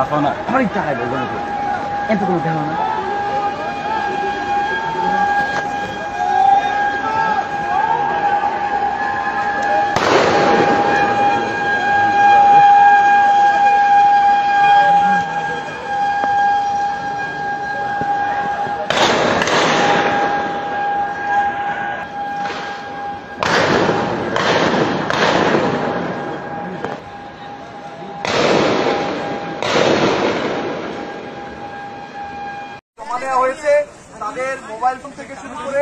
লাফাও না, আমার ইচ্ছা হয় বলবো না, এত কোনো দেওয়া না। জমা নেওয়া হয়েছে, তাদের মোবাইল ফোন থেকে শুরু করে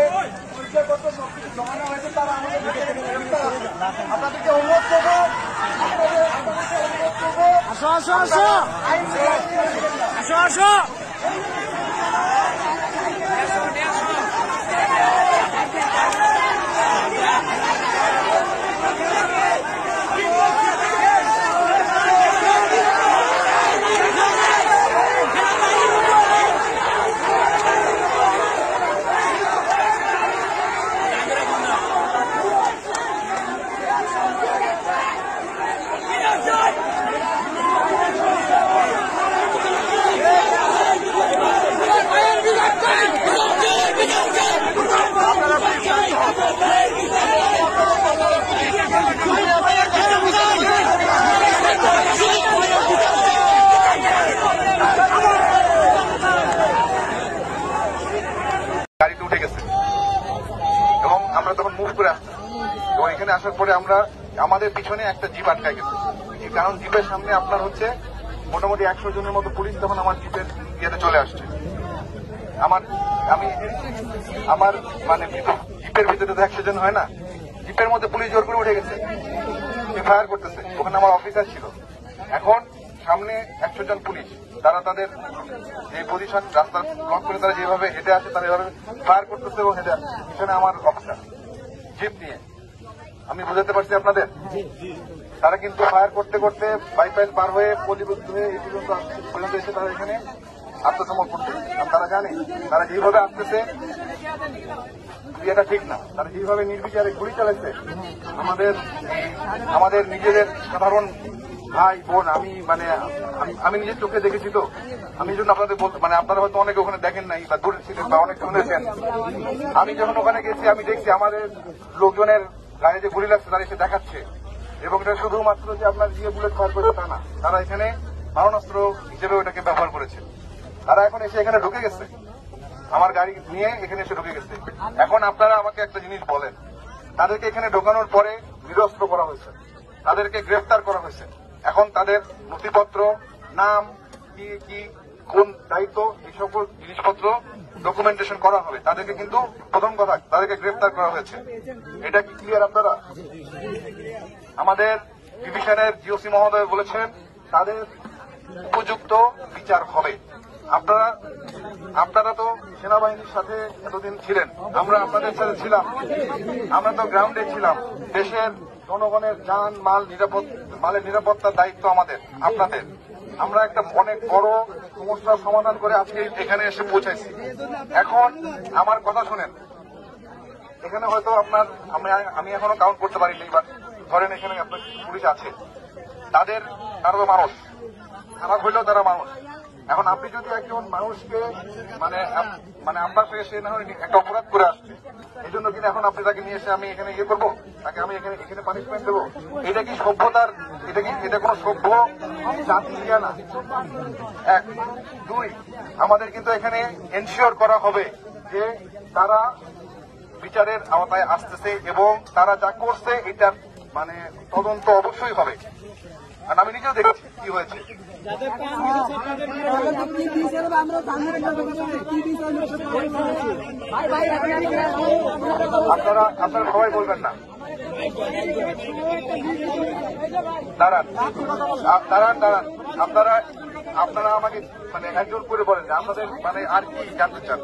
পরিচয়পত্র সবকিছু জমা নেওয়া হয়েছে। তারা আমাদের আপনাদেরকে অনুরোধ করবো, আসো আসো আসো আসো আসো গাড়িতে উঠে গেছে এবং আমরা তখন মুভ করে আসছি এবং এখানে আসার পরে আমরা আমাদের পিছনে একটা জিপ আটকায় গেছে। এই কারণ জিপের সামনে আপনার হচ্ছে মোটামুটি 100 জনের মতো পুলিশ তখন আমার জিপের ইয়েতে চলে আসছে। আমার মানে জিপের ভিতরে তো 100 জন হয় না, জিপের মধ্যে পুলিশ জোর করে উঠে গেছে, ফায়ার করতেছে। ওখানে আমার অফিসার ছিল। এখন সামনে 100 জন পুলিশ, তারা তাদের যে পজিশন রাস্তা ব্লক করে তারা যেভাবে হেঁটে আসে তারা এভাবে ফায়ার করতেছে এবং হেঁটে আসছে। পিছনে আমার অফিসার জিপ নিয়ে, আমি বুঝাতে পারছি আপনাদের। তারা কিন্তু ফায়ার করতে করতে বাইপাস পার হয়ে পল্লীবদ্ধ হয়ে এই পর্যন্ত এসে তারা এখানে আত্মসমর্পণ করছে। আর তারা জানে তারা যেভাবে আসতেছে এটা ঠিক না। তারা যেভাবে নির্বিচারে গুলি চালাচ্ছে আমাদের নিজেদের সাধারণ ভাই বোন, আমি নিজের চোখে দেখেছি। তো আমি জন্য আপনাদের বলতে আপনারা হয়তো অনেকে ওখানে দেখেন নাই বা দূরে ছিলেন বা অনেক শুনেছেন। আমি যখন ওখানে গেছি আমি দেখছি আমাদের লোকজনের গায়ে যে গুলি লাগছে তারা এসে দেখাচ্ছে এবং এটা শুধুমাত্র যে আপনার বুলেট ফায়ার করেছে তা না, তারা এখানে মারণাস্ত্র হিসেবে ওটাকে ব্যবহার করেছে। তারা এখন এসে এখানে ঢুকে গেছে, আমার গাড়ি নিয়ে এখানে এসে ঢুকে গেছে। এখন আপনারা আমাকে একটা জিনিস বলেন, তাদেরকে এখানে ঢোকানোর পরে নিরস্ত্র করা হয়েছে, তাদেরকে গ্রেফতার করা হয়েছে। এখন তাদের নথিপত্র, নাম, কি কি কোন দায়িত্ব, এই সকল জিনিসপত্র ডকুমেন্টেশন করা হবে। তাদেরকে কিন্তু প্রথম কথা তাদেরকে গ্রেফতার করা হয়েছে। এটা কি ক্লিয়ার আপনারা? আমাদের ডিভিশনের জিওসি মহোদয় বলেছেন তাদের উপযুক্ত বিচার হবে। আপনারা তো সেনাবাহিনীর সাথে এতদিন ছিলেন, আমরা আপনাদের সাথে ছিলাম, আমরা তো গ্রাউন্ডে ছিলাম। দেশের জনগণের যান মালের নিরাপত্তার দায়িত্ব আপনাদের। আমরা একটা অনেক বড় সমস্যার সমাধান করে আজকে এখানে এসে পৌঁছাইছি। এখন আমার কথা শুনেন, এখানে হয়তো আমি এখনো কাউন্ট করতে পারিনি, বাট ধরেন এখানে আপনার পুলিশ আছে, তারা তো মানুষ, খারাপ হইলেও তারা মানুষ। এখন আপনি যদি একজন মানুষকে আপনার সঙ্গে সে না হয় একটা অপরাধ করে আসছে, এই জন্য কিনা এখন আপনি তাকে নিয়ে এসে আমি এখানে ইয়ে করবো, তাকে আমি এখানে পানিশমেন্ট দেবো? এটা কি সভ্যতার? এটা কোন সভ্য জাতি না। 1, 2, আমাদের কিন্তু এখানে এনশিওর করা হবে যে তারা বিচারের আওতায় আসতেছে এবং তারা যা করছে এটার তদন্ত অবশ্যই হবে। আর আমি নিজেও দেখছি কি হয়েছে। আপনারা সবাই বলবেন না, দাঁড়ান। আপনারা আমাকে একজন করে বলেন যে আপনাদের আর কি জানতে চান।